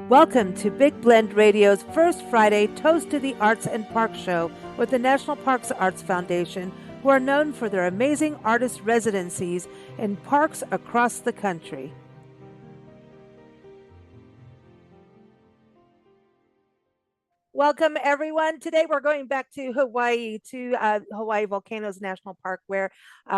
Welcome to Big Blend Radio's first Friday Toast to the Arts and Parks show with the National Parks Arts Foundation, who are known for their amazing artist residencies in parks across the country. Welcome, everyone. Today we're going back to Hawaii, to Hawaii Volcanoes National Park, where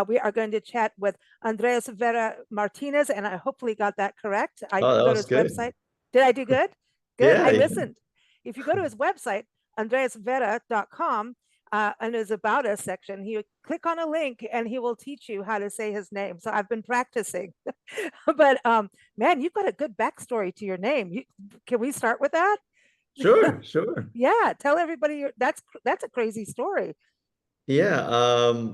we are going to chat with Andrés Vera Martínez, and I hopefully got that correct. I Oh, that go to was his good. website. Did I do good? Good. Yeah, I yeah. listened. If you go to his website, andresvera.com, and his About Us section, he click on a link and he will teach you how to say his name. So I've been practicing. But man, you've got a good backstory to your name. Can we start with that? Sure, sure. Yeah, tell everybody that's a crazy story. Yeah,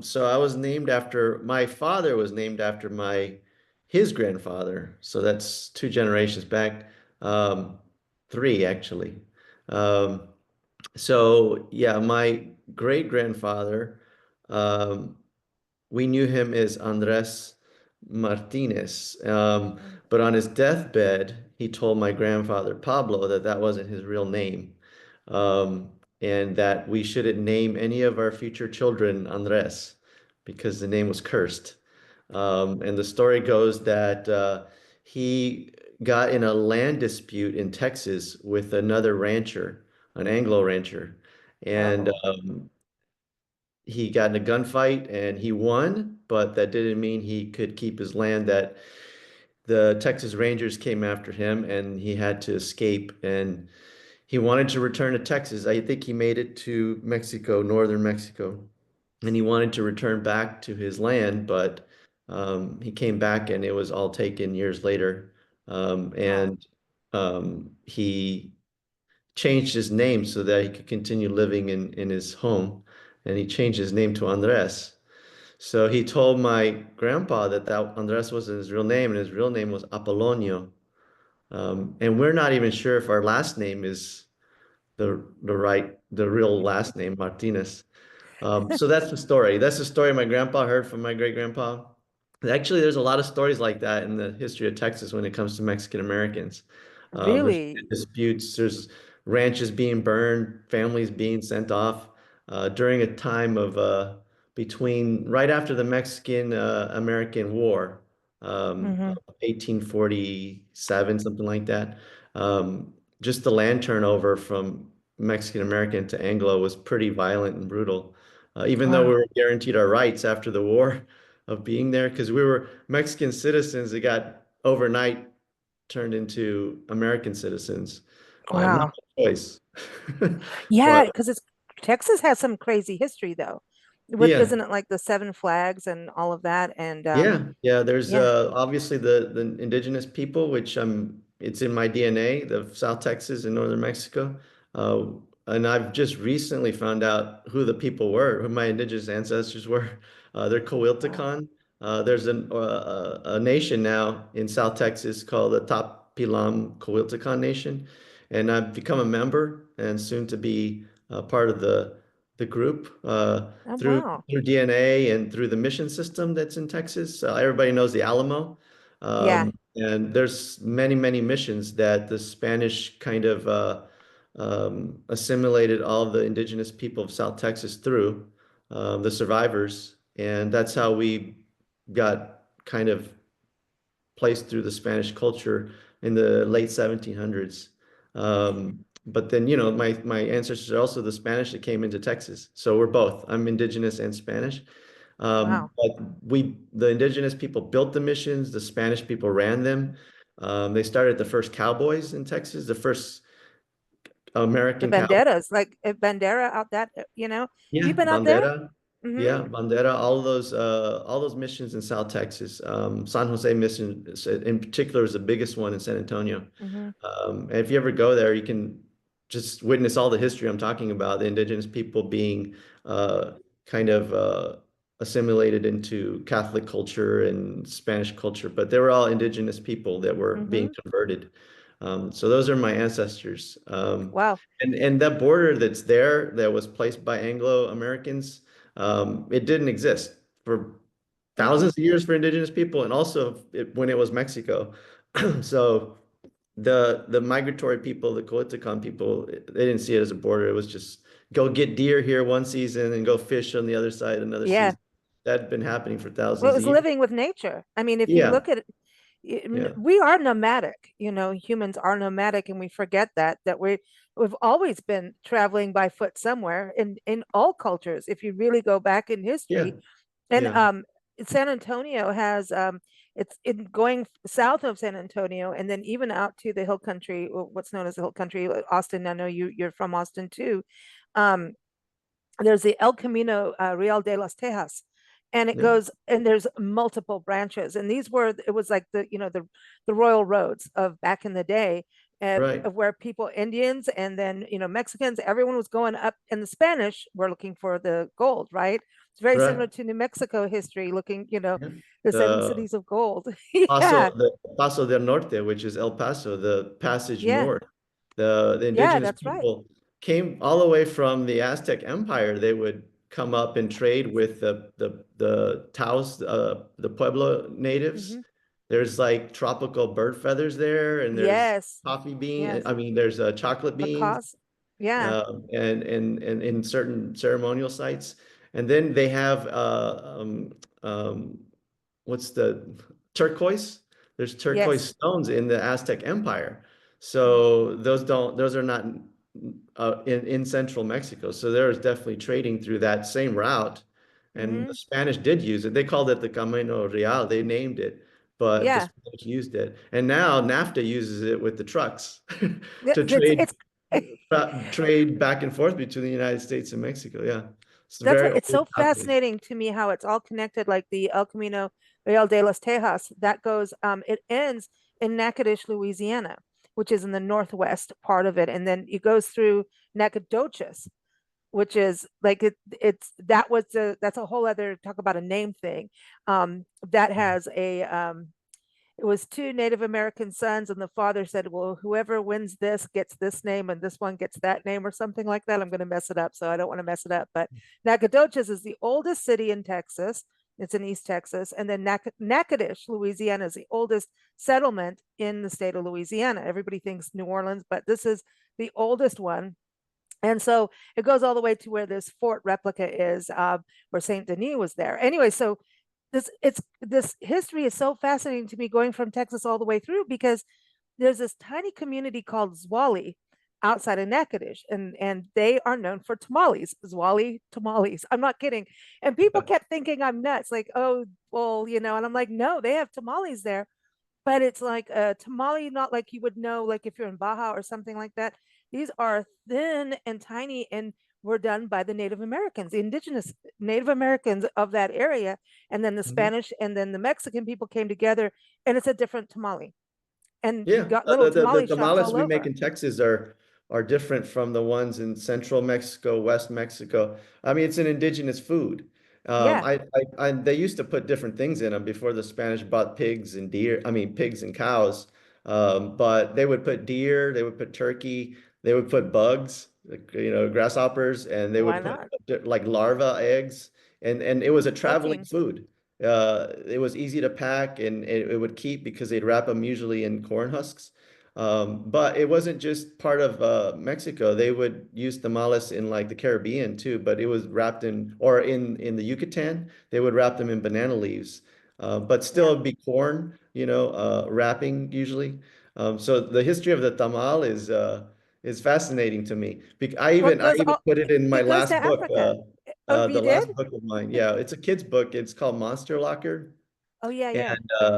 so I was named after my father was named after his grandfather. So that's two generations back. Um, three actually. Um, so yeah, my great grandfather, um, we knew him as Andres Martinez. But on his deathbed, he told my grandfather Pablo that that wasn't his real name, um, and that we shouldn't name any of our future children Andres because the name was cursed. And the story goes that he got in a land dispute in Texas with another rancher, an Anglo rancher, and Oh, he got in a gunfight and he won, but that didn't mean he could keep his land. That the Texas Rangers came after him and he had to escape, and he wanted to return to Texas. I think he made it to Mexico, northern Mexico, and he wanted to return back to his land, but he came back and it was all taken years later. oh, He changed his name so that he could continue living in his home, and he changed his name to Andres. So he told my grandpa that Andres wasn't his real name, and his real name was Apollonio. And we're not even sure if our last name is the real last name, Martinez. So that's the story. That's the story my grandpa heard from my great grandpa. Actually, there's a lot of stories like that in the history of Texas when it comes to Mexican Americans. There's really? disputes, there's ranches being burned, families being sent off during a time of between right after the Mexican American War, Mm-hmm. 1847, something like that. Just the land turnover from Mexican American to Anglo was pretty violent and brutal. Even though we Wow. were guaranteed our rights after the war of being there, because we were Mexican citizens that got overnight turned into American citizens. Not Wow. a choice. Yeah, But because it's Texas has some crazy history though. With yeah, isn't it like the seven flags and all of that? And yeah. There's yeah. obviously the indigenous people, which it's in my DNA, the South Texas and Northern Mexico. Uh, and I've just recently found out who the people were, who my indigenous ancestors were. They're Wow. Coahuiltecan. There's a nation now in South Texas called the Top Pilam Coahuiltecan Nation, and I've become a member and soon to be part of the group. Oh, Through wow. through DNA and through the mission system that's in Texas. Everybody knows the Alamo. Yeah. And there's many, many missions that the Spanish kind of assimilated all of the indigenous people of South Texas through, the survivors. And that's how we got kind of placed through the Spanish culture in the late 1700s. But then, my ancestors are also the Spanish that came into Texas. So we're both. I'm indigenous and Spanish. Wow. But the indigenous people built the missions, the Spanish people ran them. They started the first cowboys in Texas, the first The American cow. banderas, like Bandera out that, Yeah, you've been out there? Bandera. Mm-hmm. Yeah, Bandera, all those missions in South Texas. San Jose mission in particular is the biggest one in San Antonio. Mm-hmm. And if you ever go there, you can just witness all the history I'm talking about, the indigenous people being kind of assimilated into Catholic culture and Spanish culture, but they were all indigenous people that were being Mm-hmm. converted. So those are my ancestors. Wow. And that border that's there that was placed by Anglo-Americans, it didn't exist for Mm-mm. thousands of years for indigenous people, and also when it was Mexico. So the migratory people, the Coatlicon people, they didn't see it as a border. It was just go get deer here one season and go fish on the other side another Yeah. season. That had been happening for Well, it thousands of was years. living with nature. I mean, if you Yeah, look at yeah, we are nomadic, humans are nomadic, and we forget that we've always been traveling by foot somewhere in all cultures. If you really go back in yeah, history, and yeah, San Antonio has it's in going south of San Antonio, and then even out to the hill country, what's known as the hill country, Austin. I know you're from Austin too. Um, there's the El Camino Real de las Tejas, and it yeah. goes and there's multiple branches, and these were it was like the royal roads of back in the day, Right. of where people, Indians, and then Mexicans, everyone was going up, and the Spanish were looking for the gold, right? It's very Right. similar to New Mexico history, looking, Yeah. the seven The cities of gold. Paso, Yeah, the Paso del Norte, which is El Paso, the passage yeah, north. The yeah, indigenous that's right. people came all the way from the Aztec Empire. They would come up and trade with the Taos, the Pueblo natives. Hmm. There's like tropical bird feathers there, and there's Yes, coffee bean. yes, I mean, there's chocolate beans, macaws. Yeah, and in certain ceremonial sites. And then they have um, what's the turquoise? There's turquoise yes. stones in the Aztec Empire. So those are not in central Mexico. So there's definitely trading through that same route. And the Hmm. Spanish did use it. They called it the Camino Real. They named it, but the Yeah. Spanish used it. And now NAFTA uses it with the trucks to It's trade back and forth between the United States and Mexico. Yeah. It's that's very what it's old so pathways. fascinating to me how it's all connected, like the El Camino Real de las Tejas that goes it ends in Natchitoches, Louisiana, which is in the northwest part of it, and then it goes through Nacogdoches, which is like it's that was that's a whole other talk about a name thing. That has a it was two Native American sons, and the father said, "Well, whoever wins this gets this name, and this one gets that name, or something like that." I'm going to mess it up, so I don't want to mess it up. But Nacogdoches is the oldest city in Texas. It's in East Texas, and then Natchitoches, Louisiana, is the oldest settlement in the state of Louisiana. Everybody thinks New Orleans, but this is the oldest one. And so it goes all the way to where this fort replica is, where Saint Denis was there. Anyway, so this history is so fascinating to me, going from Texas all the way through, because there's this tiny community called Zwali outside of Natchitoches, and they are known for tamales, Zwali tamales. I'm not kidding. And people kept thinking I'm nuts, like, oh, well, and I'm like, no, they have tamales there, but it's like a tamale, not like you would know, like if you're in Baja or something like that. These are thin and tiny, and were done by the Native Americans, the indigenous Native Americans of that area. And then the Mhm. Spanish and then the Mexican people came together, and it's a different tamale. And you Yeah, got little the tamale shops tamales all we make over. in Texas are different from the ones in central Mexico, West Mexico. I mean, it's an indigenous food. Yeah. They used to put different things in them before the Spanish brought pigs and deer. I mean, pigs and cows. But they would put deer, they would put turkey, they would put bugs, like, grasshoppers, and they Why would put not? like larva eggs, and it was a traveling Protein. food. It was easy to pack and it would keep because they'd wrap them usually in corn husks. But it wasn't just part of Mexico. They would use tamales in like the Caribbean too, but it was wrapped in, or in the Yucatan, they would wrap them in banana leaves. But still Yeah. it'd be corn, wrapping usually. So the history of the tamal is fascinating to me. Well, it I goes even all, put it in my it goes to last book. Africa. Oh, The you did? last book of mine. Yeah, it's a kid's book. It's called Monster Locker. Oh, yeah, And yeah.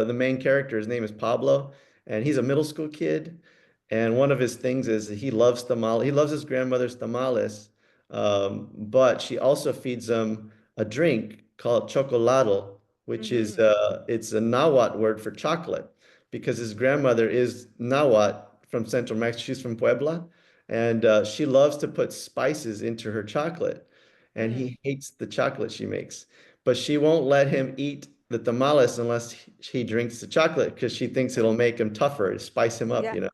the main character, his name is Pablo, and he's a middle school kid. And one of his things is he loves tamales. He loves his grandmother's tamales, but she also feeds him a drink called chocolado, which is Hmm. it's a Nahuatl word for chocolate, because his grandmother is Nahuatl from Central Mexico. She's from Puebla, and she loves to put spices into her chocolate, and Mm. he hates the chocolate she makes, but she won't let him eat the tamales unless he drinks the chocolate because she thinks it'll make him tougher, spice him up, Yeah.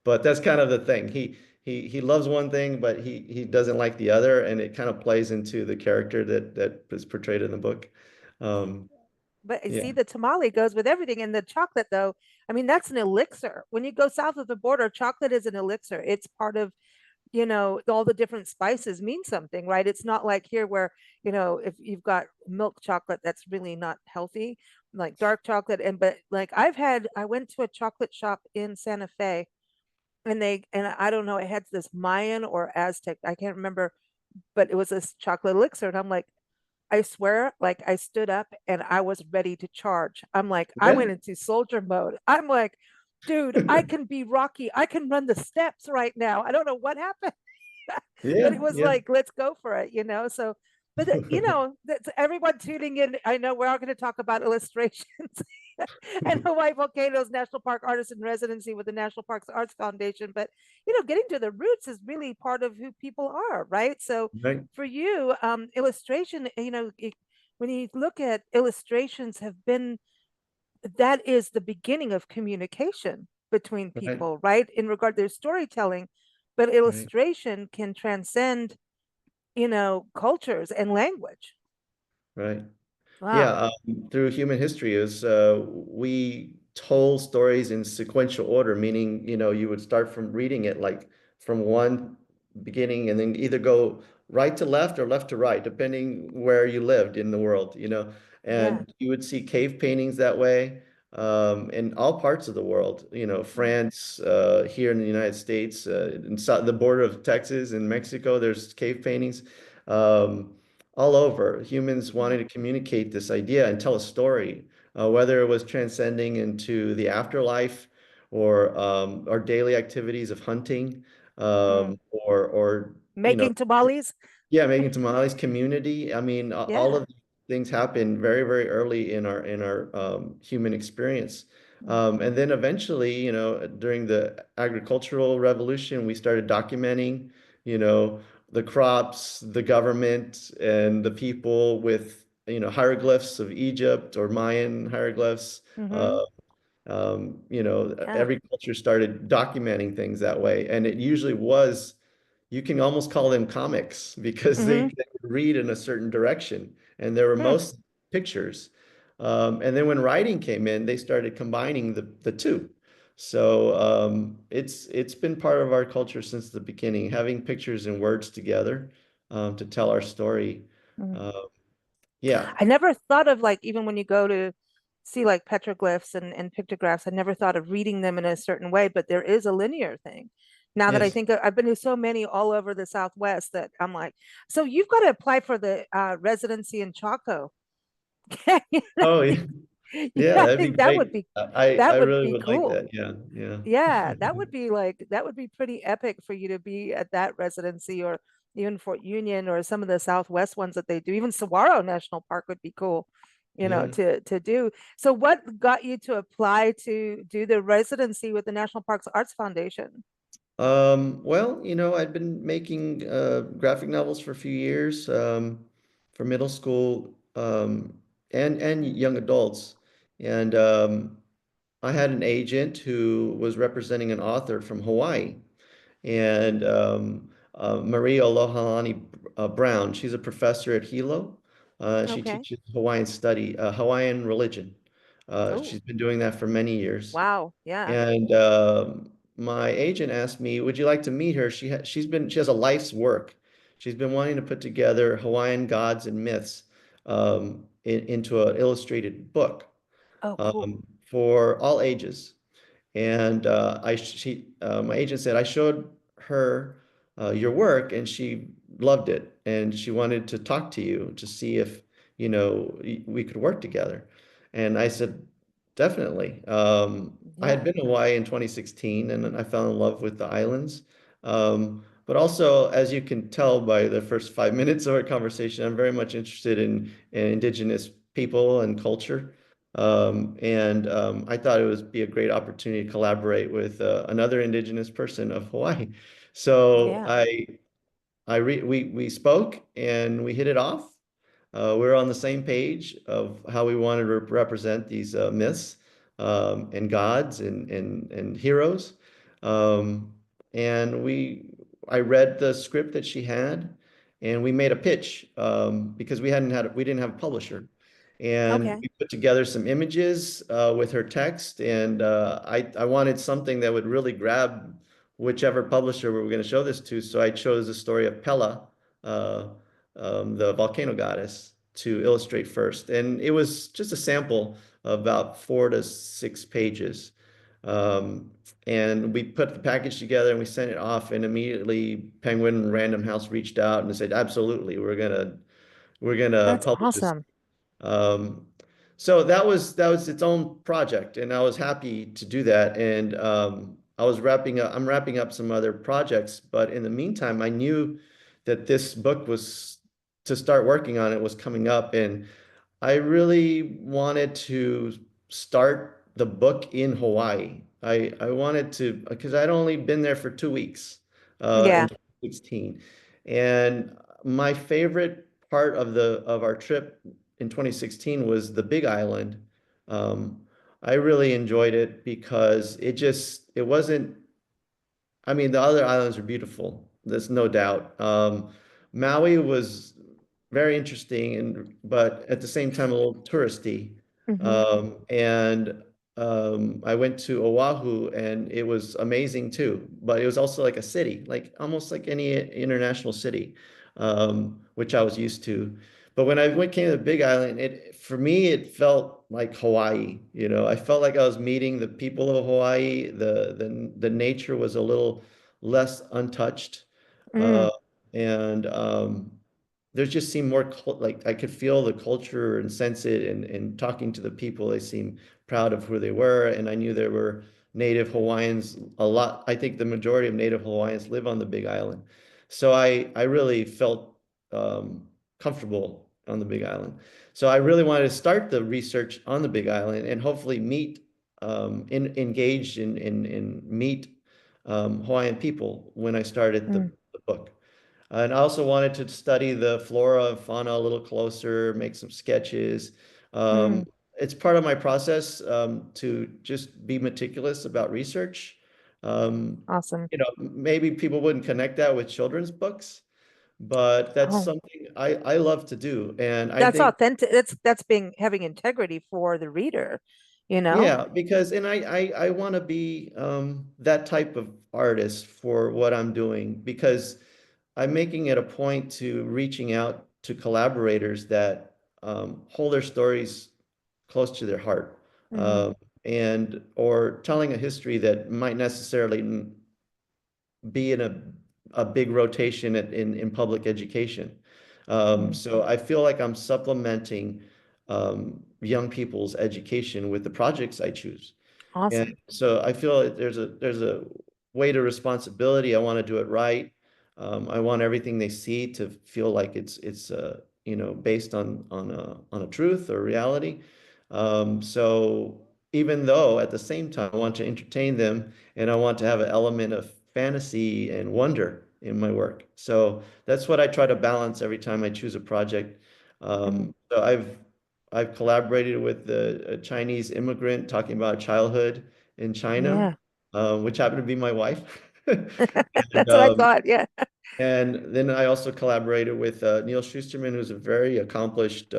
But that's kind of the thing. He loves one thing, but he doesn't like the other, and it kind of plays into the character that is portrayed in the book. Um, But you yeah, see, the tamale goes with everything. And the chocolate, though, I mean, that's an elixir. When you go south of the border, chocolate is an elixir. It's part of, all the different spices mean something, right? It's not like here where, if you've got milk chocolate that's really not healthy, like dark chocolate. But like I went to a chocolate shop in Santa Fe, and I don't know, it had this Mayan or Aztec, I can't remember, but it was this chocolate elixir. And I'm like, I swear, like I stood up and I was ready to charge. I'm like, I Yeah. went into soldier mode. I'm like, dude, I can be Rocky. I can run the steps right now. I don't know what happened, but it Yeah, was yeah. like, let's go for it. So, but that's everyone tuning in. I know we're all going to talk about illustrations and Hawaii Volcanoes National Park Artist in Residency with the National Parks Arts Foundation. But, getting to the roots is really part of who people are, right? So Right, for you, illustration, when you look at illustrations have been, that is the beginning of communication between right, people, right? In regard to their storytelling, but right, illustration can transcend, cultures and language. right. Wow. Yeah, through human history is we told stories in sequential order, meaning, you would start from reading it like from one beginning and then either go right to left or left to right, depending where you lived in the world. Yeah. And you would see cave paintings that way in all parts of the world, Mm, France, here in the United States, the border of Texas and Mexico, there's cave paintings. Um, all over. Humans mm, wanted to communicate this idea and tell a story, whether it was transcending into the afterlife or our daily activities of hunting, mm. or Making tamales. yeah, making tamales, community. I mean, all Yeah. of these things happen very, very early in our human experience. Mm, And then eventually, during the agricultural revolution, we started documenting, you know, the crops, the government, and the people with, hieroglyphs of Egypt or Mayan hieroglyphs. mm-hmm. Uh, Yeah. every culture started documenting things that way, and it usually was you can almost call them comics because they, Mm-hmm. they would read in a certain direction and there were Hmm. most pictures. And then when writing came in, they started combining the two. So it's been part of our culture since the beginning, having pictures and words together to tell our story. Mm. Uh, yeah. I never thought of, like, even when you go to see like petroglyphs and pictographs, I never thought of reading them in a certain way, but there is a linear thing. Now that I Yes. think I've been to so many all over the Southwest that I'm like, so you've got to apply for the residency in Chaco. Oh, yeah. Yeah, Yeah, I that'd be think that would great. be I that would really be would like cool. that. Yeah. Yeah. Yeah, that would be pretty epic for you to be at that residency, or even Fort Union or some of the Southwest ones that they do. Even Saguaro National Park would be cool, Yeah. to do. So what got you to apply to do the residency with the National Parks Arts Foundation? Well, I'd been making graphic novels for a few years, for middle school, and young adults. And I had an agent who was representing an author from Hawaii, and Maria Alohalani Brown. She's a professor at Hilo. She Okay. teaches Hawaiian religion. Oh, She's been doing that for many years. wow. Yeah. And my agent asked me, "Would you like to meet her?" She has a life's work. She's been wanting to put together Hawaiian gods and myths into an illustrated book Oh, cool. for all ages. And my agent said I showed her your work, and she loved it, and she wanted to talk to you to see if we could work together. And I said, definitely. I had Yeah. been to Hawaii in 2016, and I fell in love with the islands. But also, as you can tell by the first 5 minutes of our conversation, I'm very much interested in indigenous people and culture. And I thought it would be a great opportunity to collaborate with another indigenous person of Hawaii. So Yeah. we spoke and we hit it off. We were on the same page of how we wanted to represent these myths and gods and heroes. Um, and I read the script that she had, and we made a pitch because we didn't have a publisher. And Okay. we put together some images with her text, and I wanted something that would really grab whichever publisher we were going to show this to. So I chose the story of Pella, uh, the volcano goddess, to illustrate first. And it was just a sample of about 4 to 6 pages. Um, and we put the package together and we sent it off, and immediately Penguin Random House reached out and said, absolutely, we're gonna That's publish this. awesome. Um, so that was its own project, and I was happy to do that. And I'm wrapping up some other projects, but in the meantime, I knew that this book was to start working on it was coming up, and I really wanted to start the book in Hawaii. I wanted to because I'd only been there for 2 weeks in Yeah. 2016, and my favorite part of our trip in 2016 was the Big Island. Um, I really enjoyed it because it wasn't. I mean, the other islands are beautiful. There's no doubt. Maui was very interesting but at the same time a little touristy. Hmm. And I went to Oahu and it was amazing too. But it was also like a city, like almost like any international city, which I was used to. But when came to the Big Island, it for me it felt like Hawaii. I felt like I was meeting the people of Hawaii. The nature was a little less untouched, Mm. uh, and there just seemed more like I could feel the culture and sense it. And talking to the people, they seemed proud of who they were, and I knew there were Native Hawaiians a lot. I think the majority of Native Hawaiians live on the Big Island, so I really felt um, comfortable on the Big Island. So I really wanted to start the research on the Big Island and hopefully engage and meet Hawaiian people when I started Mm. the book. And I also wanted to study the flora and fauna a little closer, make some sketches. Um, Mm. it's part of my process to just be meticulous about research. Um, Awesome. maybe people wouldn't connect that with children's books, but that's Oh, something I love to do. And I that's think, authentic. That's being having integrity for the reader, you know? yeah, because, and I want to be that type of artist for what I'm doing because I'm making it a point to reaching out to collaborators that hold their stories close to their heart, Hmm. and or telling a history that might necessarily be in a big rotation in public education. Hmm. So I feel like I'm supplementing young people's education with the projects I choose. And Awesome. so I feel like there's a weight of responsibility. I want to do it right. I want everything they see to feel like it's based on a truth or reality. So even though at the same time I want to entertain them and I want to have an element of fantasy and wonder in my work. So that's what I try to balance every time I choose a project. Hmm. So I've collaborated with a Chinese immigrant talking about childhood in China, Yeah. which happened to be my wife. And, That's what I thought. Yeah. and then I also collaborated with Neil Schusterman, who's a very accomplished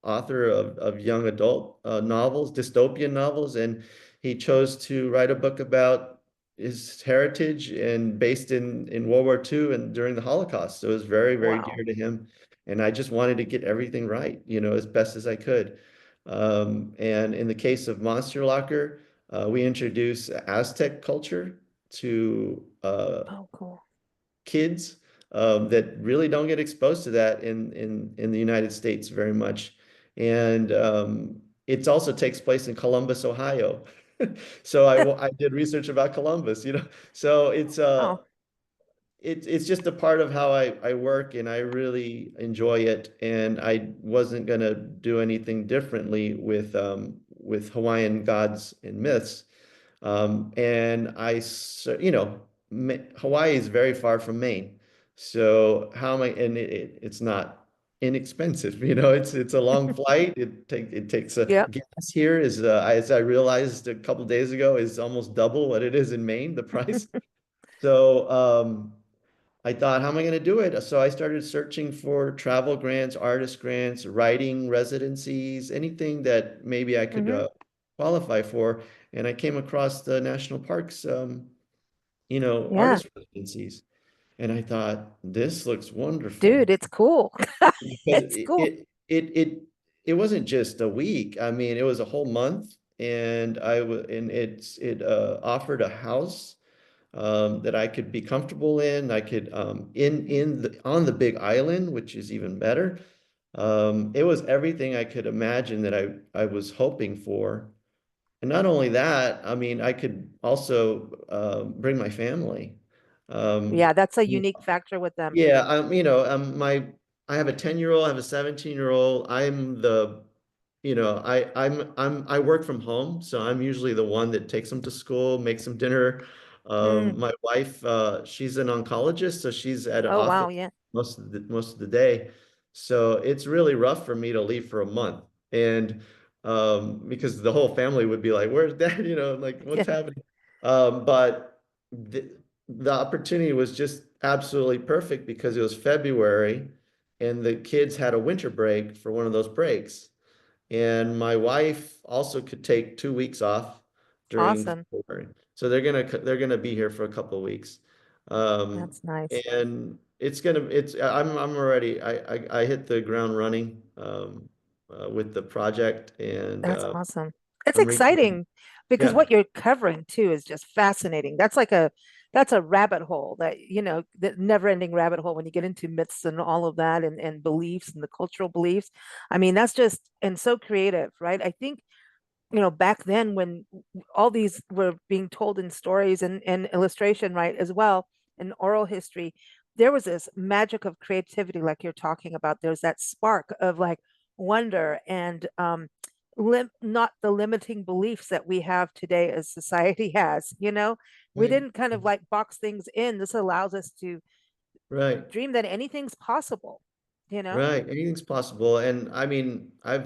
author of young adult novels, dystopian novels, and he chose to write a book about his heritage and based in World War II and during the Holocaust. So it was very, very Wow. dear to him. And I just wanted to get everything right, as best as I could. And in the case of Monster Locker, we introduce Aztec culture to Oh, cool. kids that really don't get exposed to that in the United States very much. And it also takes place in Columbus, Ohio. So I did research about Columbus, So Oh. it's just a part of how I work, and I really enjoy it. And I wasn't gonna do anything differently with Hawaiian gods and myths. And Hawaii is very far from Maine. So how am I, and it's not inexpensive, it's a long flight. It takes a Yep. gas here as I realized a couple days ago, is almost double what it is in Maine, the price. So I thought, how am I going to do it? So I started searching for travel grants, artist grants, writing residencies, anything that maybe I could Hmm. qualify for. And I came across the national parks, Yeah, artist residencies. And I thought, this looks dude, wonderful it's cool. because It's cool. it wasn't just a week. I mean, it was a whole month, and it offered a house that I could be comfortable in. I could in the on the big island, which is even better. It was everything I could imagine that I was hoping for. And not only that, I mean, I could also bring my family. Yeah, Um, that's a unique factor with them. yeah, I have a 10-year-old, I have a 17-year-old. I work from home, so I'm usually the one that takes them to school, makes them dinner. Mm. My wife, she's an oncologist, so she's at an Oh, wow. office Yeah. most of the day. So it's really rough for me to leave for a month. And because the whole family would be like, "Where's dad?" Like, Yeah. what's happening? But the opportunity was just absolutely perfect because it was February and the kids had a winter break for one of those breaks. And my wife also could take 2 weeks off during Awesome. February. So they're gonna be here for a couple of weeks. Um, That's nice. and I'm already I hit the ground running with the project and That's awesome. It's I'm reaching exciting because yeah, what you're covering too is just fascinating. That's a rabbit hole that, the never-ending rabbit hole when you get into myths and all of that and beliefs and the cultural beliefs. I mean, that's just and so creative, right? I think back then when all these were being told in stories and illustration, right, as well, in oral history, there was this magic of creativity, like you're talking about. There's that spark of like wonder and not the limiting beliefs that we have today as society has. We right, didn't kind of like box things in. This allows us to right. dream that anything's possible, you know? Right, anything's possible. And I mean, I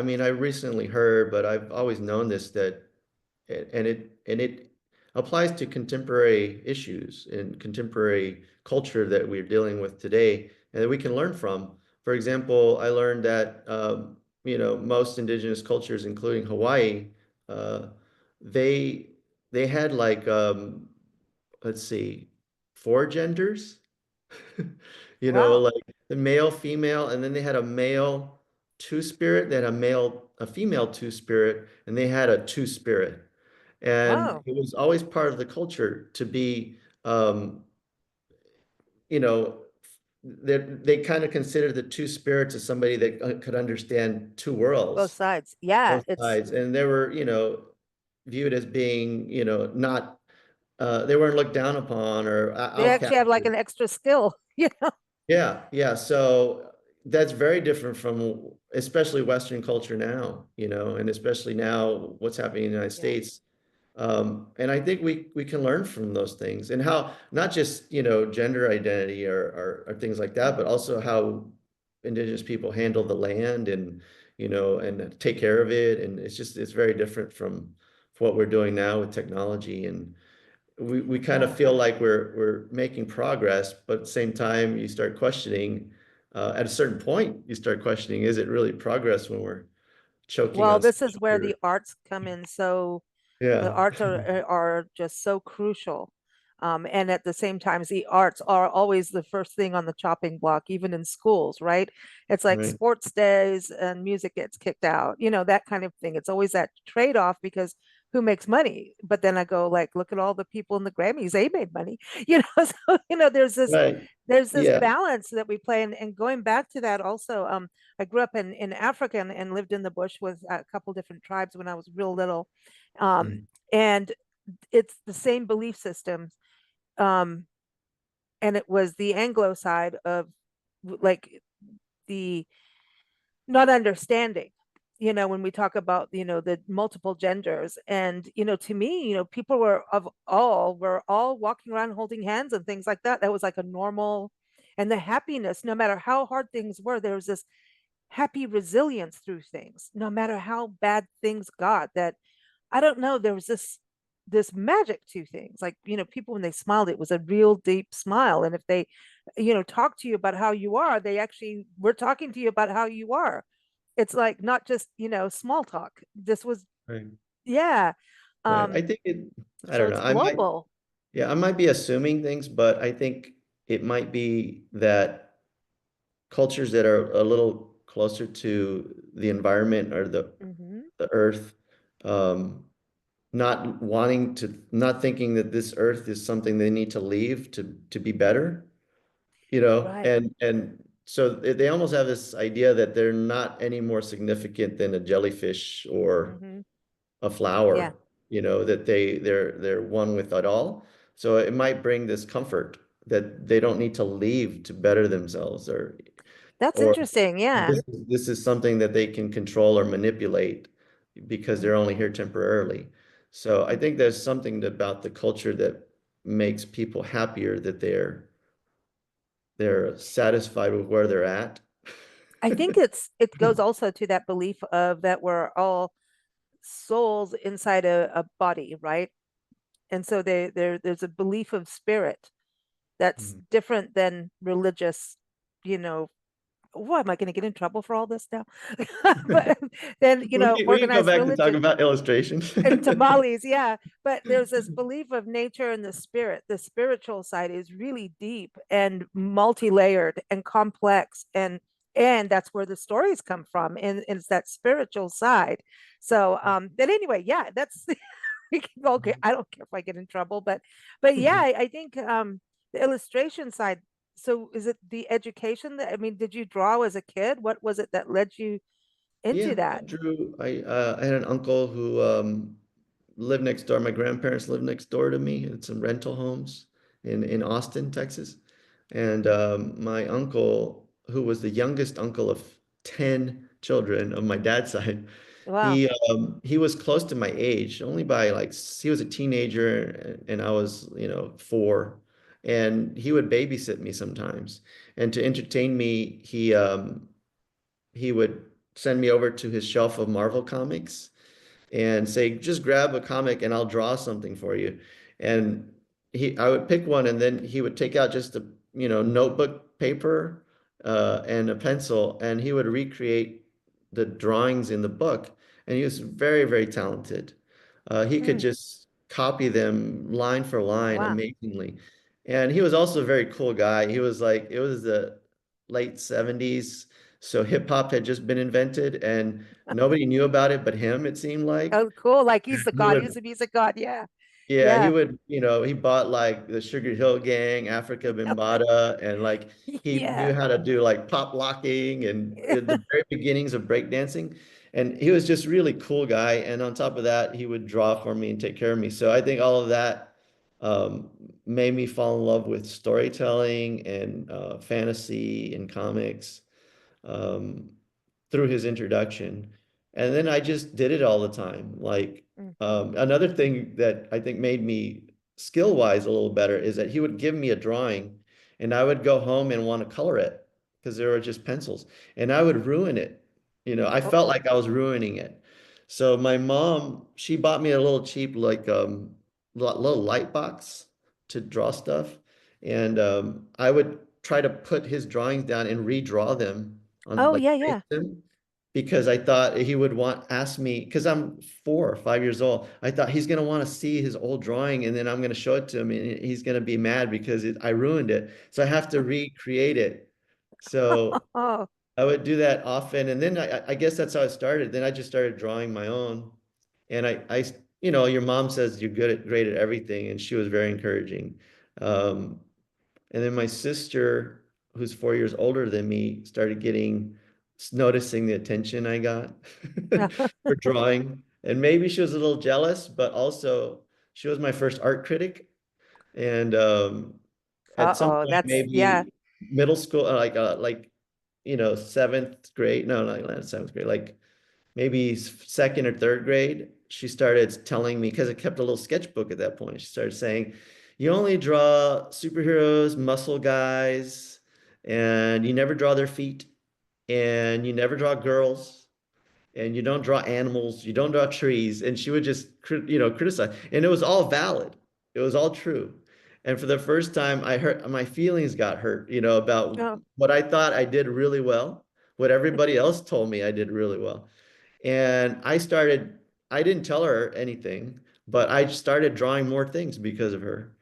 mean, I recently heard, but I've always known this that and it applies to contemporary issues and contemporary culture that we're dealing with today and that we can learn from. For example, I learned that most indigenous cultures, including Hawaii, uh, they they had like let's see, four genders. Wow. Like the male, female, and then they had a male two spirit, they had a female two spirit, and they had a two spirit. And Oh, it was always part of the culture to be, you know, they kind of considered the two spirits as somebody that could understand two both worlds, sides. Yeah, both it's sides. And they were, viewed as being, not, they weren't looked down upon or they actually have like outcasted. an extra skill, Yeah, yeah. So that's very different from especially Western culture now, and especially now what's happening in the United Yeah. States. And I think we can learn from those things and how not just, gender identity or things like that, but Mhm. also how indigenous people handle the land and take care of it. And it's very different from what we're doing now with technology and we kind of Yeah. feel like we're making progress, but at the same time, you start questioning. At a certain point, you start questioning: Is it really progress when we're choking Well, on this is where the sugar? arts come in. So the Yeah, arts are just so crucial. And at the same time, the arts are always the first thing on the chopping block, even in schools, right? It's like right, sports days and music gets kicked out, that kind of thing. It's always that trade-off because who makes money? But then I go like, look at all the people in the Grammys, they made money, So, right. there's this Yeah. balance that we play. And going back to that also, I grew up in Africa and lived in the bush with a couple different tribes when I was real little. Um, Right. and it's the same belief systems. Um, and it was the Anglo side of like the not understanding, when we talk about, the multiple genders. And, to me, people were all walking around holding hands and things like that. That was like a normal, and the happiness, no matter how hard things were, there was this happy resilience through things, no matter how bad things got. That I don't know, there was this. this magic to things. Like, people when they smiled, it was a real deep smile. And if they, talk to you about how you are, they actually were talking to you about how you are. It's like not just, small talk. This was, Right. yeah. Right. I Um, think I so don't know. it's global. Yeah, I might be assuming things, but I think it might be that cultures that are a little closer to the environment or Hmm. the earth, um, not thinking that this earth is something they need to leave to be better, Right. and so they almost have this idea that they're not any more significant than a jellyfish or Hmm. a Yeah. flower, that they're one with it all. So it might bring this comfort that they don't need to leave to better themselves, That's or interesting. Yeah. this is something that they can control or manipulate because they're only here temporarily. So I think there's something about the culture that makes people happier that they're satisfied with where they're at. I think it goes also to that belief of that we're all souls inside a body, right? And so there's a belief of spirit that's Mhm. different than religious, you know, what am I going to get in trouble for all this now? But then, We can go organized back to talking religion about illustrations. and tamales, yeah. But there's this belief of nature and the spirit. The spiritual side is really deep and multi-layered and complex, and that's where the stories come from, and it's that spiritual side. So but anyway, yeah, that's okay. I don't care if I get in trouble, but yeah, I think the illustration side. So is it the education that, I mean, did you draw as a kid? What was it that led you into Yeah, I that? drew. I had an uncle who lived next door. My grandparents lived next door to me in some rental homes in Austin, Texas. And my uncle, who was the youngest uncle of 10 children of my dad's side, Wow. he was close to my age, only by like he was a teenager and I was, 4. And he would babysit me sometimes. And to entertain me, he would send me over to his shelf of Marvel comics and say, just grab a comic and I'll draw something for you. And I would pick one and then he would take out just a, notebook paper and a pencil and he would recreate the drawings in the book. And he was very, very talented. He could Mm, just copy them line for line wow. amazingly. And he was also a very cool guy. He was like, it was the late 70s. So hip hop had just been invented and nobody knew about it but him, it seemed like. Oh, cool. Like he's the He god. He's would, the music god. Yeah. yeah, he Yeah. would, he bought like the Sugar Hill Gang, Africa Bambaataa, and like he knew Yeah. how to do like pop locking and the very beginnings of breakdancing. And he was just really cool guy. And on top of that, he would draw for me and take care of me. So I think all of that um, made me fall in love with storytelling and fantasy and comics. Um, through his introduction. And then I just did it all the time. Like Hmm. another thing that I think made me skill wise a little better is that he would give me a drawing and I would go home and want to color it because there were just pencils and I would ruin it. I felt Uh-oh. like I was ruining it. So my mom, she bought me a little cheap like little light box to draw stuff. And I would try to put his drawings down and redraw them on Oh, like yeah, trace yeah. them because I thought he would ask me because I'm 4 or 5 years old. I thought he's gonna want to see his old drawing and then I'm gonna show it to him and he's gonna be mad because I ruined it. So I have to recreate it. So Oh, I would do that often, and then I guess that's how it started. Then I just started drawing my own, and your mom says you're great at everything, and she was very encouraging. Um, and then my sister, who's 4 years older than me, started noticing the attention I got for drawing. And maybe she was a little jealous, but also she was my first art critic. And at some uh-oh. point, That's, yeah. maybe middle school, like, seventh grade, no, not seventh grade, like maybe second or third grade, she started telling me, because I kept a little sketchbook at that point. She started saying, you only draw superheroes, muscle guys, and you never draw their feet, and you never draw girls. and you don't draw animals, you don't draw trees. And she would just, you know, criticize. And it was all valid. It was all true. And for the first time, I hurt, my feelings got hurt, you know, about Oh, what I thought I did really well, what everybody else told me I did really well. And I didn't tell her anything, but I started drawing more things because of her.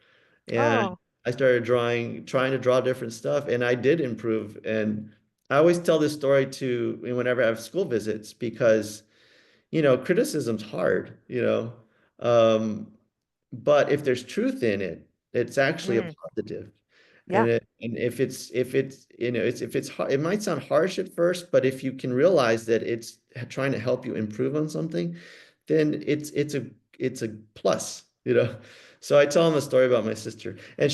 And oh, I started trying to draw different stuff, and I did improve. And I always tell this story to whenever I have school visits because, you know, criticism's hard, you know. Um, but if there's truth in it, it's actually a mm, positive. yeah. And if it's you know it's if it's it might sound harsh at first, but if you can realize that it's trying to help you improve on something, then it's a plus, you know. So I tell him a story about my sister, and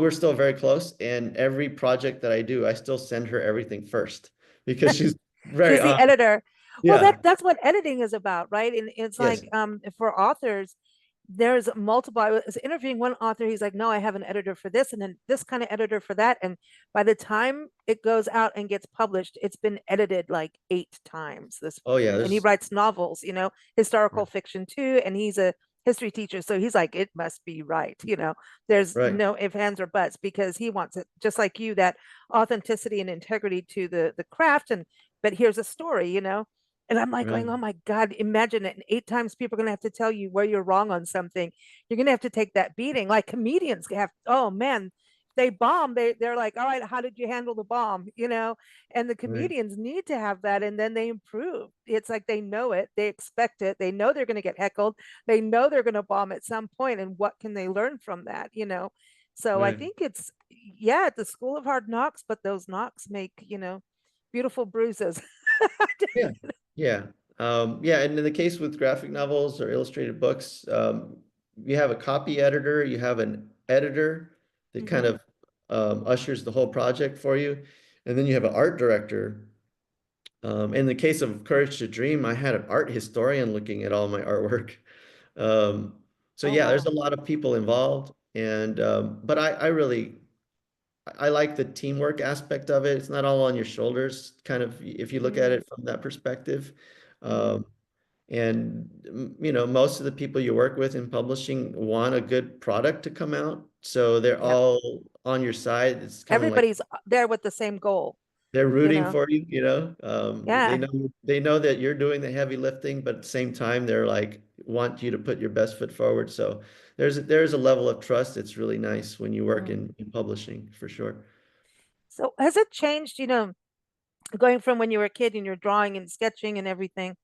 we're still very close. And every project that I do, I still send her everything first because she's very She's the honest. editor. Well, Yeah. that's what editing is about, right? And it's Yes. like for authors, there's multiple. I was interviewing one author. He's like, no, I have an editor for this, and then this kind of editor for that. And by the time it goes out and gets published, it's been edited like 8 times. This, Oh yeah. and he There's writes novels, historical fiction too. And he's a history teacher, so he's like, it must be right. There's right. no ifs, ands, or buts because he wants it just like you, that authenticity and integrity to the craft. And but here's a story. And I'm like Right. going, oh my God, imagine it. And 8 times people are going to have to tell you where you're wrong on something. You're going to have to take that beating. Like comedians have, oh man, they bomb. They're like, all right, how did you handle the bomb? And the Right. comedians need to have that. And then they improve. It's like they know it, they expect it, they know they're going to get heckled, they know they're going to bomb at some point. And what can they learn from that? So I Right. think it's, yeah, the school of hard knocks, but those knocks make, beautiful bruises. Yeah, yeah. Yeah, and in the case with graphic novels or illustrated books, you have a copy editor, you have an editor that kind Hmm. of ushers the whole project for you, and then you have an art director. In the case of Courage to Dream, I had an art historian looking at all my artwork. Um, so Oh, yeah, there's wow. a lot of people involved, and but I really I like the teamwork aspect of it. It's not all on your shoulders, kind of, if you look at Mm, it from that perspective. mm, Um, and you know, most of the people you work with in publishing want a good product to come out, so they're yep. all on your side. It's kind of like Everybody's there with the same goal, they're you rooting know? for you, you know. Yeah. They know that you're doing the heavy lifting, but at the same time, they're like want you to put your best foot forward. So there's a level of trust. It's really nice when you work Mm. in publishing, for sure. So has it changed, going from when you were a kid and you're drawing and sketching and everything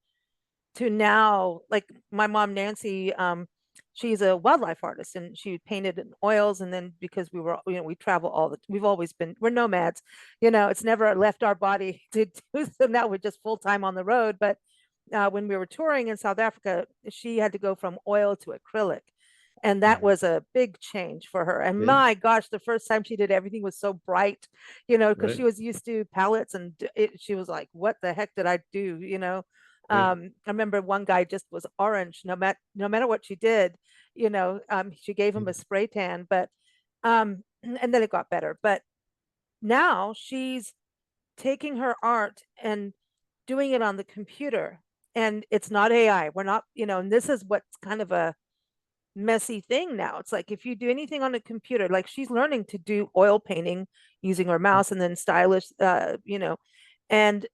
to now? Like my mom, Nancy, she's a wildlife artist and she painted in oils. And then because we travel we've always been, we're nomads, it's never left our body to do. So now we're just full time on the road. But when we were touring in South Africa, she had to go from oil to acrylic. And that Mhm. was a big change for her. And Yeah, my gosh, the first time she did, everything was so bright, because right, she was used to palettes, and she was like, what the heck did I do? right. I remember one guy just was orange, no matter what she did, she gave him Mm. a spray tan, but and then it got better. But now she's taking her art and doing it on the computer, and it's not AI. We're not, and this is what's kind of a messy thing now. It's like if you do anything on a computer, like she's learning to do oil painting using her mouse and then stylish, and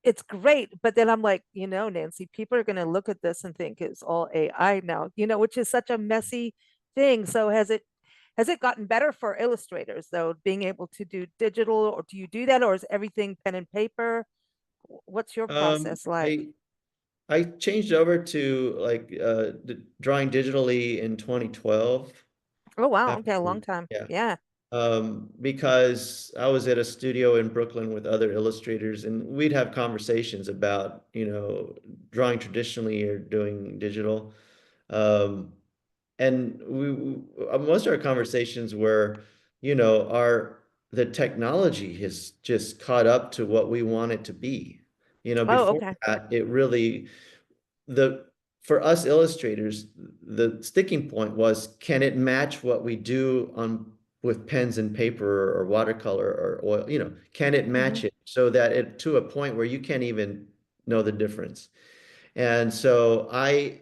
it's great. But then I'm like, Nancy, people are going to look at this and think it's all AI now, which is such a messy thing. So has it gotten better for illustrators though, being able to do digital, or do you do that, or is everything pen and paper? What's your Um, process like? I I changed over to like drawing digitally in 2012 Oh wow, after, okay, a long time. yeah. Yeah. Because I was at a studio in Brooklyn with other illustrators, and we'd have conversations about, you know, drawing traditionally or doing digital. Um, and most of our conversations were, you know, the technology has just caught up to what we want it to be. You know, Oh, before okay. that, it really the for us illustrators, the sticking point was, can it match what we do on with pens and paper or watercolor or oil, you know, can it Hmm. match it so that it to a point where you can't even know the difference. And so I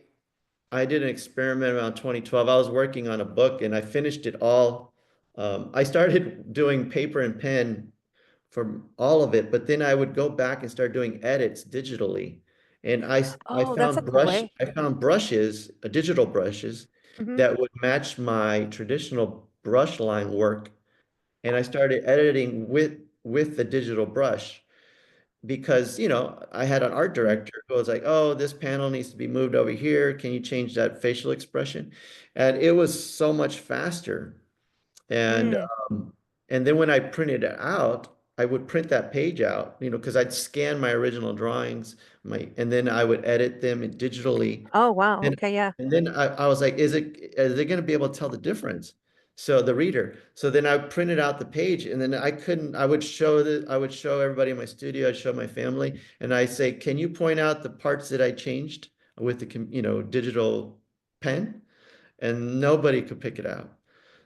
did an experiment around 2012. I was working on a book and I finished it all. I started doing paper and pen for all of it, but then I would go back and start doing edits digitally. And Oh, that's a cool way. I found brushes, digital brushes Hmm. that would match my traditional brush line work. And I started editing with the digital brush because, I had an art Hmm. director who was like, oh, this panel needs to be moved over here. Can you change that facial expression? And it was so much faster. And Mm. um, and then when I printed it out, I would print that page out, because I'd scan my original drawings, and then I would edit them digitally. Oh, wow. And Okay, yeah. and then I was like, are they going to be able to tell the difference? So the reader. So then I printed out the page, and then I would show everybody in my studio, I'd show my family, and I say, can you point out the parts that I changed with the digital pen? And nobody could pick it out.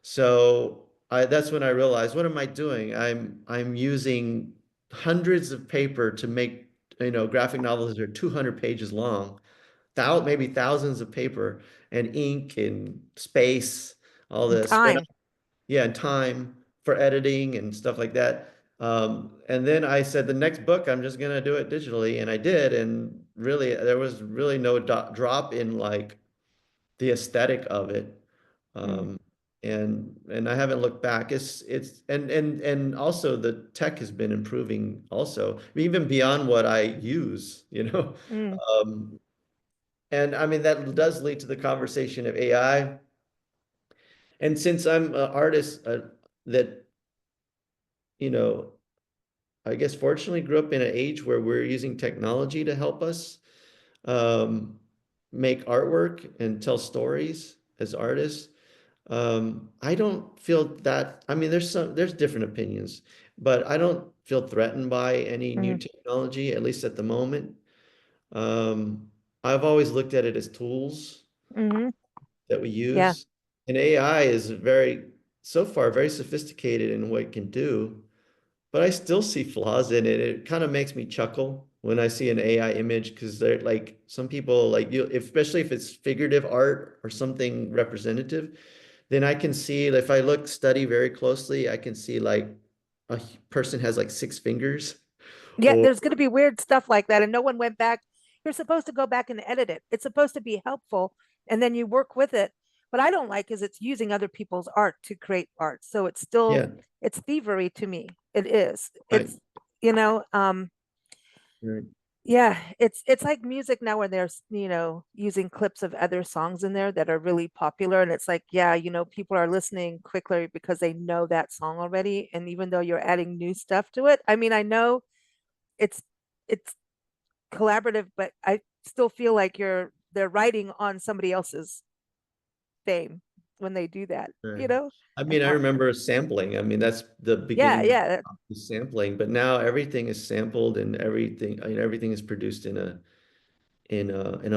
So that's when I realized, what am I doing? I'm using hundreds of paper to make, graphic novels that are 200 pages long, maybe thousands of paper and ink and space, all And this. And time. yeah, and time for editing and stuff like that. And then I said, the next book, I'm just gonna do it digitally, and I did. And really, there was really no drop in like the aesthetic of it. Mm. Um, and I haven't looked back. And also the tech has been improving also, even beyond what I use. Mm. Um, and I mean, that does lead to the conversation of AI. And since I'm an artist that, you know, I guess fortunately grew up in an age where we're using technology to help us um, make artwork and tell stories as artists. I don't feel that, I mean, there's different opinions, but I don't feel threatened by any new Mm. technology, at least at the moment. Um, I've always looked at it as tools Hmm. that we Yeah. use. And AI is so far, very sophisticated in what it can do, but I still see flaws in it. It kind of makes me chuckle when I see an AI image because they're like some people like especially if it's figurative art or something representative, then I can see if I study very closely, I can see like a person has like 6 fingers Yeah, or there's going to be weird stuff like that. And no one went back. You're supposed to go back and edit it. It's supposed to be helpful and then you work with it. What I don't like is it's using other people's art to create art. So yeah, it's thievery to me. It is. right, You know, um, right, yeah, it's like music now where there's, using clips of other songs in there that are really popular. And it's like, yeah, people are listening quickly because they know that song already. And even though you're adding new stuff to it, I mean, I know it's it's collaborative, but I still feel like they're writing on somebody else's fame when they do that, right. I and mean, I art. remember sampling. I mean, that's the Yeah, beginning yeah, of sampling, but now everything is sampled and everything, I mean, everything is produced in a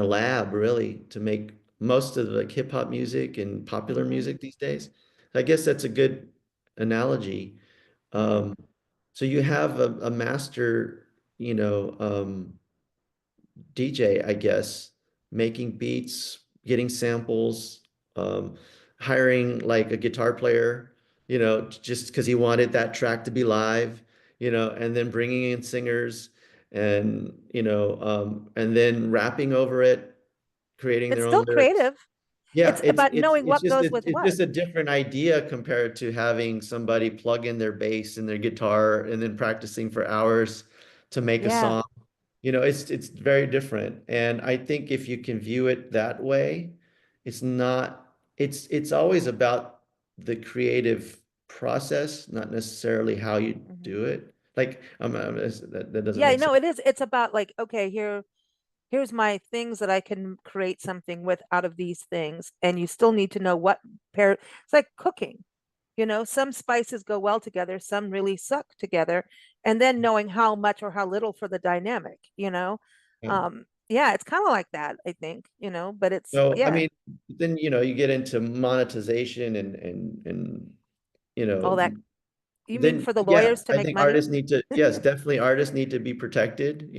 lab really to make most of the like hip hop music and popular mm-hmm, music these days. I guess that's a good analogy. mm. Um, so you have a master, DJ, I guess, making beats, getting samples, um, hiring like a guitar player, just because he wanted that track to be live, and then bringing in singers and then rapping over it, creating It's their still own lyrics. creative. Yeah, It's about knowing what goes with it's what. just a different idea compared to having somebody plug in their bass and their guitar and then practicing for hours to make a Yeah. song. It's very different. And I think if you can view it that way, it's not it's always about the creative process, not necessarily how you Mhm. do it. Like that doesn't Yeah, make sense. no, it is. It's about like, okay, here's my things that I can create something with out of these things. And you still need to know what pair. It's like cooking. Some spices go well together, some really suck together. And then knowing how much or how little for the dynamic. Right? Yeah, it's kind of like that, I think, but So I yeah, mean, then you get into monetization and you all that. know You mean then for the yeah, lawyers to I make think money? artists need to, yes, definitely artists need to be protected.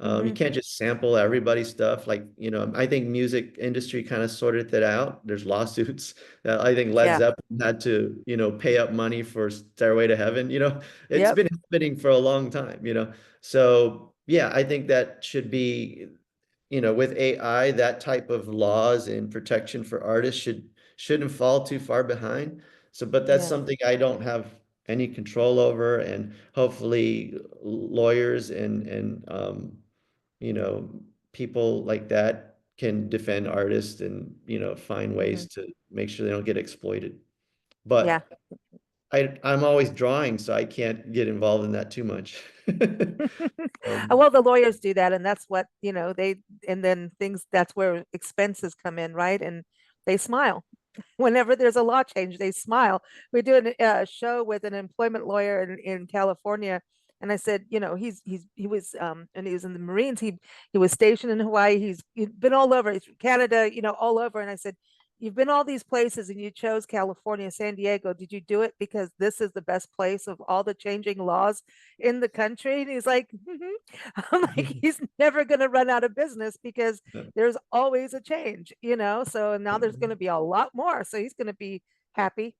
You Hmm. can't just sample everybody's stuff. Like, I think music industry kind of sorted that out. There's lawsuits. I think Led Yeah. Zeppelin had to, pay up money for Stairway to Heaven. It's Yep. been happening for a long time. So yeah, I think that should be, with AI, that type of laws and protection for artists shouldn't fall too far behind. So, but that's Yeah. something I don't have any control over, and hopefully lawyers and you know, people like that can defend artists and, find Hmm. ways to make sure they don't get exploited. Yeah. But I'm always drawing, so I can't get involved in that too much. Um, Well, the lawyers do that, and that's what, and then things, that's where expenses come in, right? And they smile. Whenever there's a law change, they smile. We're doing a show with an employment lawyer in California, and I said, he was in the Marines. He was stationed in Hawaii. He'd been all over. He's from Canada, all over. And I said, you've been all these places, and you chose California, San Diego. Did you do it because this is the best place of all the changing laws in the country? And he's like, I'm like, he's never going to run out of business because there's always a change, so now there's going to be a lot more, so he's going to be happy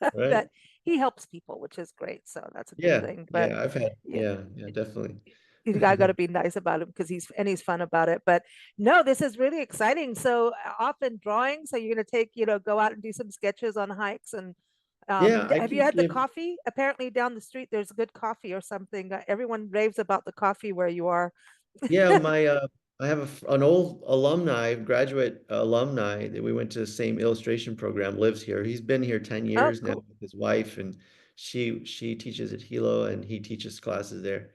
right? that he helps people, which is great, so that's a good Yeah, thing. But yeah, I've had, yeah, yeah, definitely. you got to be nice about him because he's fun about it. But no, this is really exciting. So often drawing, so you're going to take, go out and do some sketches on hikes. And Yeah, I have you keep had the give. coffee? Apparently down the street there's good coffee or something. Everyone raves about the coffee where you are. Yeah, I have an old alumni, graduate alumni that we went to the same illustration program, lives here. He's been here 10 Oh, years now cool. with his wife, and she teaches at Hilo and he teaches classes there.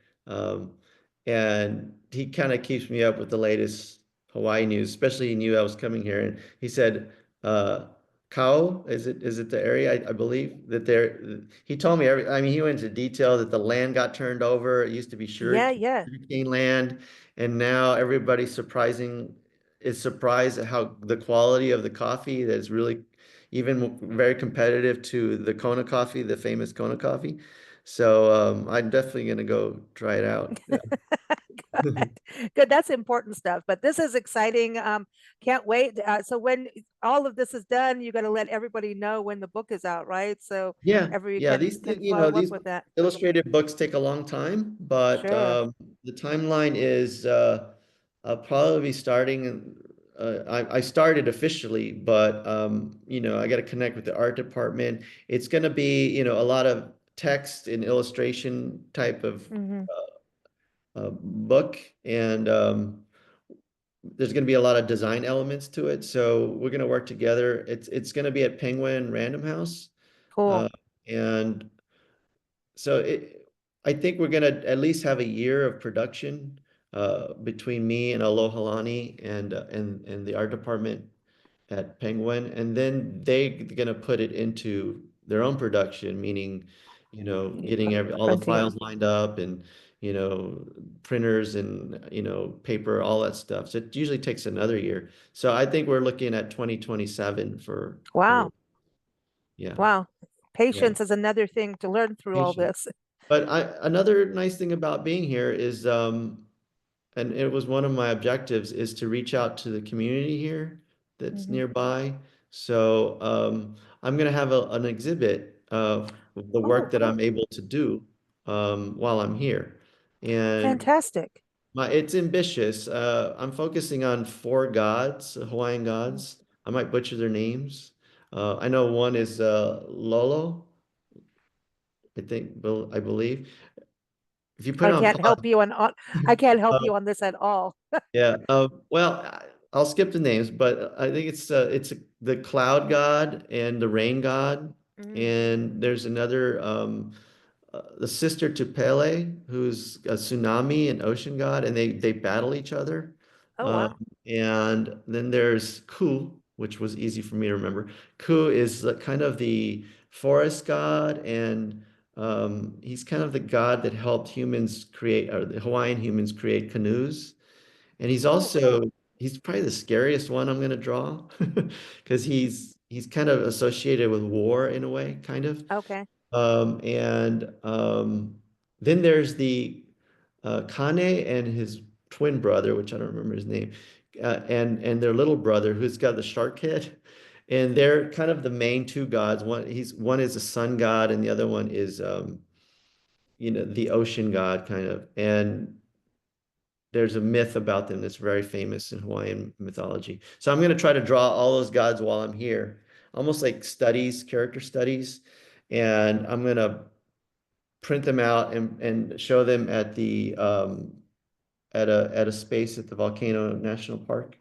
And he kind of keeps me up with the latest Hawaii news, especially he knew I was coming here. And he said, uh, Kau, is it the area? I believe that he told me I mean, he went into detail that the land got turned over. It used to be Yeah, yeah. sugarcane land, and now everybody's is surprised at how the quality of the coffee that is really even very competitive to the Kona coffee, the famous Kona coffee. So I'm definitely gonna go try it out. Yeah. Good. Good. That's important stuff. But this is exciting. Can't wait. So when all of this is done, you're going to let everybody know when the book is out, right? So Yeah, everybody yeah. can follow up These with that. illustrated books take a long time, but Sure. the timeline is I'll probably be starting. I started officially, but I got to connect with the art department. It's going to be, a lot of text and illustration type of Hmm. book, and there's going to be a lot of design elements to it. So we're going to work together. It's going to be at Penguin Random House. Uh, Cool. and so I think we're gonna at least have a year of production between me and Alohalani and the art department at Penguin, and then they're gonna put it into their own production, meaning, getting all the Printing. files lined up and you know printers and paper, all that stuff. So it usually takes another year. So I think we're looking at 2027 for Wow. yeah, Wow. yeah. Patience is another thing to learn through all Patient. this. But another nice thing about being here is, and it was one of my objectives, is to reach out to the community here that's Hmm. nearby. So I'm gonna have an exhibit of the Oh, work that cool. I'm able to do while I'm here. And Fantastic. it's ambitious. I'm focusing on four gods, Hawaiian gods. I might butcher their names. I know one is Lolo, I believe. If you put I it on can't help pause, you I can't help uh, you on this at all. yeah. Well, I'll skip the names, but I think the cloud god and the rain god, Mhm. and there's another the sister to Pele, who's a tsunami and ocean god, and they battle each other. Oh, Um, wow. and then there's Ku, which was easy for me to remember. Ku is kind of the forest god, and he's kind of the god that helped humans create, or the Hawaiian humans create canoes. And Oh, cool. he's probably the scariest one I'm going to draw because he's kind of associated with war in a way, kind of. Okay. And then there's the Kane and his twin brother, which I don't remember his name, and their little brother who's got the shark head. And they're kind of the main two gods. One is a sun god, and the other one is the ocean god kind of. And there's a myth about them that's very famous in Hawaiian mythology. So I'm going to try to draw all those gods while I'm here, almost like studies, character studies, and I'm going to print them out and show them at the at a space at the Volcano National Park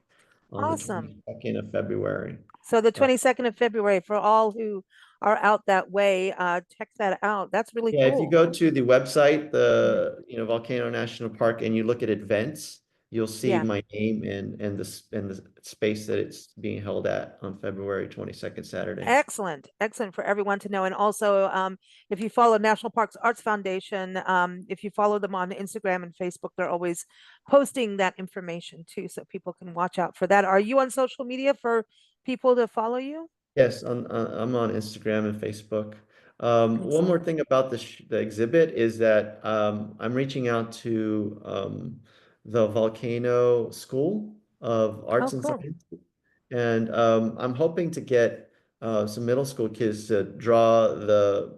on the Awesome. 22nd of February. So the Uh, 22nd of February, for all who are out that way, check that out. That's really Yeah, if you cool. go to the website, Mhm. Volcano National Park, and you look at events, you'll see Yeah. my name and the space that it's being held at on February 22nd, Saturday. Excellent. Excellent for everyone to know. And also, if you follow National Parks Arts Foundation, if you follow them on Instagram and Facebook, they're always posting that information too, so people can watch out for that. Are you on social media for people to follow you? Yes, I'm on Instagram and Facebook. One more Excellent. thing about the exhibit is that I'm reaching out to the Volcano School of Oh, Arts and cool. Science. And I'm hoping to get some middle school kids to draw the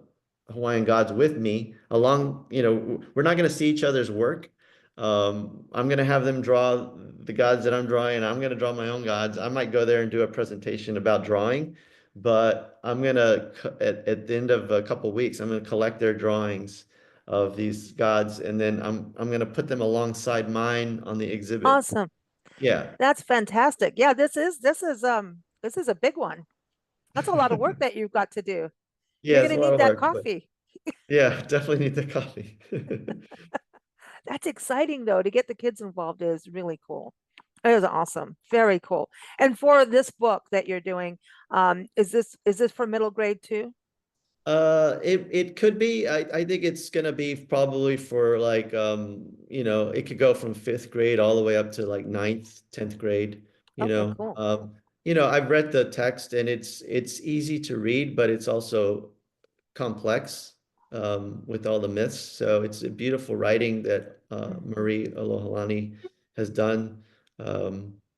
Hawaiian gods with me along. We're not going to see each other's work. I'm going to have them draw the gods that I'm drawing, and I'm going to draw my own gods. I might go there and do a presentation about drawing, but I'm going to, at the end of a couple weeks, I'm going to collect their drawings of these gods, and then I'm going to put them alongside mine on the exhibit. Awesome. Yeah. That's fantastic. Yeah, this is a big one. That's a lot of work that you've got to do. You're Yeah, going it's to a lot need of that work, but coffee. yeah, definitely need the coffee. That's exciting though. To get the kids involved is really cool. It is awesome. Very cool. And for this book that you're doing, is this for middle grade too? It could be. I think it's gonna be probably for like it could go from fifth grade all the way up to like ninth, 10th grade, you Okay, know. cool. I've read the text and it's easy to read, but it's also complex with all the myths. So it's a beautiful writing that Mhm. Marie Alohalani has done.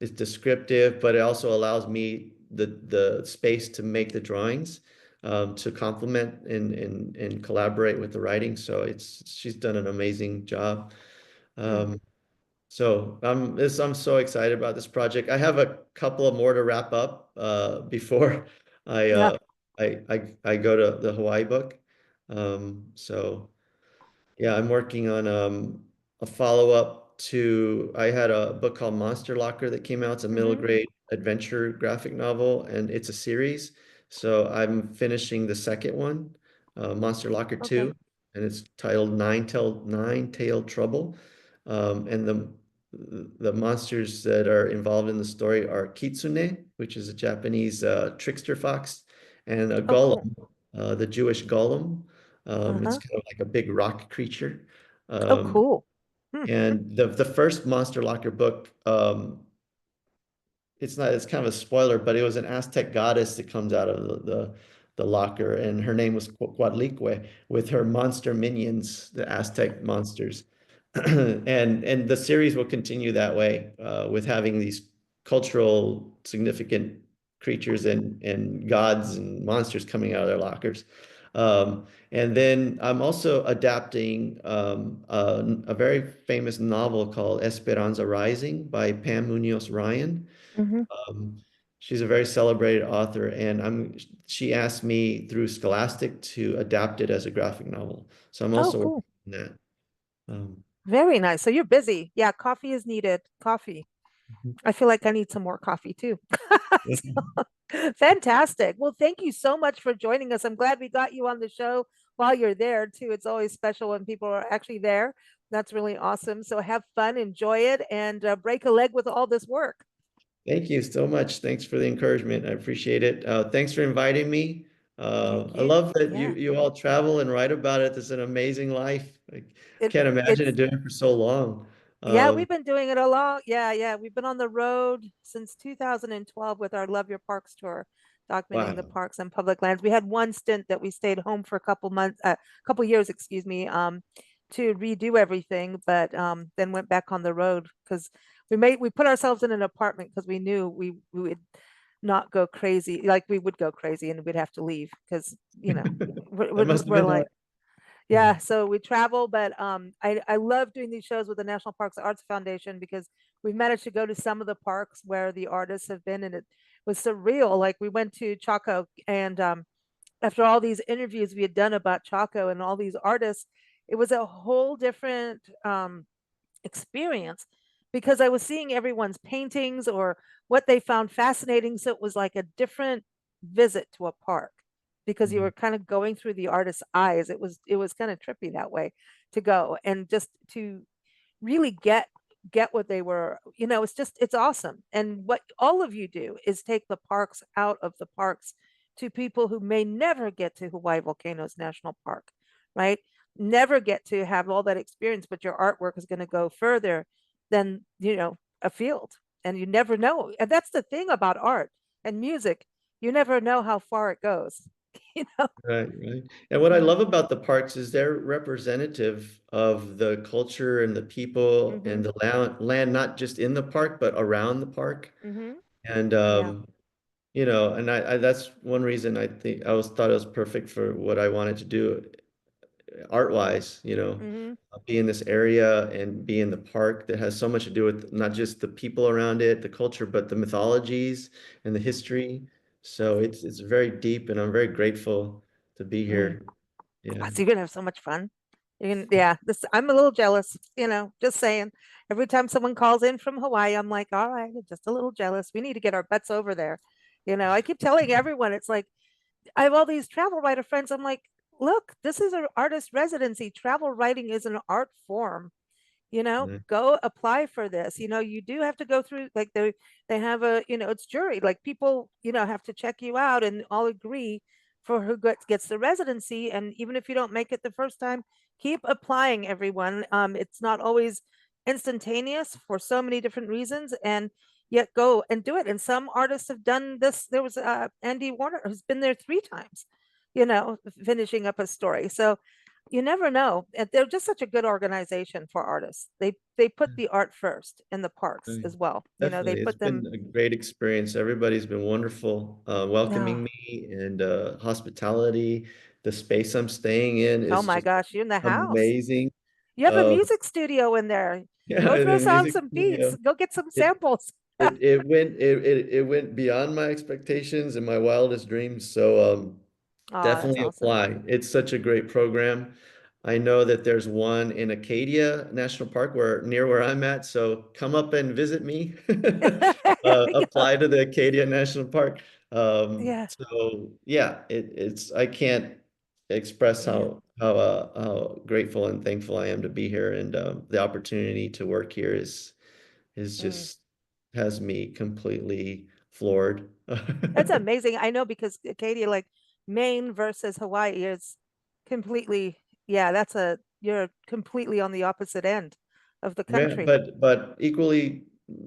It's descriptive, but it also allows me the space to make the drawings, to complement and collaborate with the writing. So she's done an amazing job. Hmm. Um, so I'm so excited about this project. I have a couple of more to wrap up before I Yeah. uh, I go to the Hawaii book. So yeah, I'm working on a follow-up to I had a book called Monster Locker that came out. It's a middle Hmm. grade adventure graphic novel, and it's a series. So I'm finishing the second one, Monster Locker Okay. 2, and it's titled Nine-Tailed Trouble. And the monsters that are involved in the story are Kitsune, which is a Japanese trickster fox, and a Oh, cool. golem, the Jewish golem. It's Uh-huh. kind of like a big rock creature. Oh, Um, cool. Hmm. and the first Monster Locker book, it's kind of a spoiler, but it was an Aztec goddess that comes out of the locker, and her name was Coatlicue with her monster minions, the Aztec monsters. And the series will continue that way, with having these cultural significant creatures and gods and monsters coming out of their lockers. And then I'm also adapting a very famous novel called Esperanza Rising by Pam Munoz Ryan. Hmm. Um, she's a very celebrated author, and she asked me through Scholastic to adapt it as a graphic novel. So I'm Oh, also working cool. on that. Um, Very nice. So you're busy. Yeah, coffee is needed. Coffee. I feel like I need some more coffee too. Fantastic. Well, thank you so much for joining us. I'm glad we got you on the show while you're there too. It's always special when people are actually there. That's really awesome. So have fun, enjoy it, and break a leg with all this work. Thank you so much. Thanks for the encouragement. I appreciate it. Thanks for inviting me. Thank I you. love that you Yeah. you all travel and write about it. It's an amazing life. I It can't imagine it's it doing it for so long. Yeah, Um, we've been doing it a lot. Yeah, yeah. We've been on the road since 2012 with our Love Your Parks tour, documenting the wow. parks and public lands. We had one stint that we stayed home for a couple months, couple years, excuse me. to redo everything, but then went back on the road because we put ourselves in an apartment because we knew we would not go crazy. Like we would go crazy and we'd have to leave because, That must have we're been like, hard. yeah, so we travel, but I love doing these shows with the National Parks Arts Foundation because we've managed to go to some of the parks where the artists have been, and it was surreal. Like we went to Chaco, and after all these interviews we had done about Chaco and all these artists, it was a whole different experience because I was seeing everyone's paintings or what they found fascinating. So it was like a different visit to a park because you Mhm. were kind of going through the artist's eyes. It was kind of trippy that way to go and just to really get what they were. It's awesome. And what all of you do is take the parks out of the parks to people who may never get to Hawaii Volcanoes National Park, right? Never get to have all that experience, but your artwork is going to go further than a field. And you never know. And that's the thing about art and music. You never know how far it goes. you know Right, right. And what I mm-hmm. love about the parks is they're representative of the culture and the people and Mm-hmm. the land not just in the park, but around the park. Mm-hmm. And Yeah. and I that's one reason I think I was thought it was perfect for what I wanted to do art wise, Mm-hmm. be in this area and be in the park that has so much to do with not just the people around it, the culture, but the mythologies and the history. So it's very deep, and I'm very grateful to be Mm. here. Yeah. So you're gonna have so much fun. Yeah, I'm a little jealous, just saying. Every time someone calls in from Hawaii, I'm like, all right, just a little jealous. We need to get our butts over there. I keep telling everyone, it's like I have all these travel writer friends. I'm like, look, this is an artist residency. Travel writing is an art form. Yeah. Go apply for this. You do have to go through, like, they have it's jury, like people have to check you out and all agree for who gets the residency. And even if you don't make it the first time, keep applying, everyone. It's not always instantaneous for so many different reasons, and yet go and do it. And some artists have done this. There was Andy Warner who's been there 3 times, finishing up a story. So you never know. And they're just such a good organization for artists. They put the art first in the parks Right. as well. They Definitely. It's put been them. a great experience. Everybody's been wonderful, No. welcoming me, and hospitality. The space I'm staying in Oh is my just gosh, you're in the house. amazing. You have a Uh, music studio in there. yeah, Go in throw the on music some beats. studio. Go get some It samples. it went beyond my expectations and my wildest dreams. So Oh, that's definitely awesome. apply. It's such a great program. I know that there's one in Acadia National Park near where I'm at. So come up and visit me. Yeah. Apply to the Acadia National Park. Yeah. So yeah, it's I can't express Yeah. how grateful and thankful I am to be here, and the opportunity to work here is Mm. just has me completely floored. That's amazing. I know because Acadia, like Maine versus Hawaii is completely, yeah, you're completely on the opposite end of the Yeah, country. but equally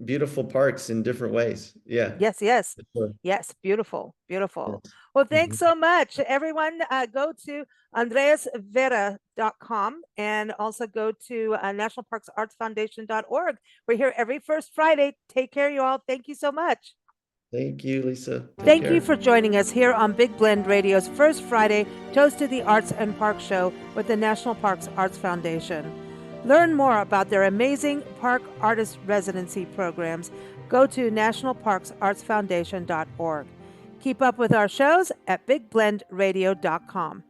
beautiful parks in different ways. Yeah, Yes, yes. for sure. Yes, beautiful, beautiful. Yes. Well, thanks Mhm. so much. Everyone, go to andreasvera.com and also go to nationalparksartsfoundation.org. We're here every first Friday. Take care, you all. Thank you so much. Thank you, Lisa. Take Thank you care. for joining us here on Big Blend Radio's first Friday Toast to the Arts and Park Show with the National Parks Arts Foundation. Learn more about their amazing park artist residency programs. Go to nationalparksartsfoundation.org. Keep up with our shows at bigblendradio.com.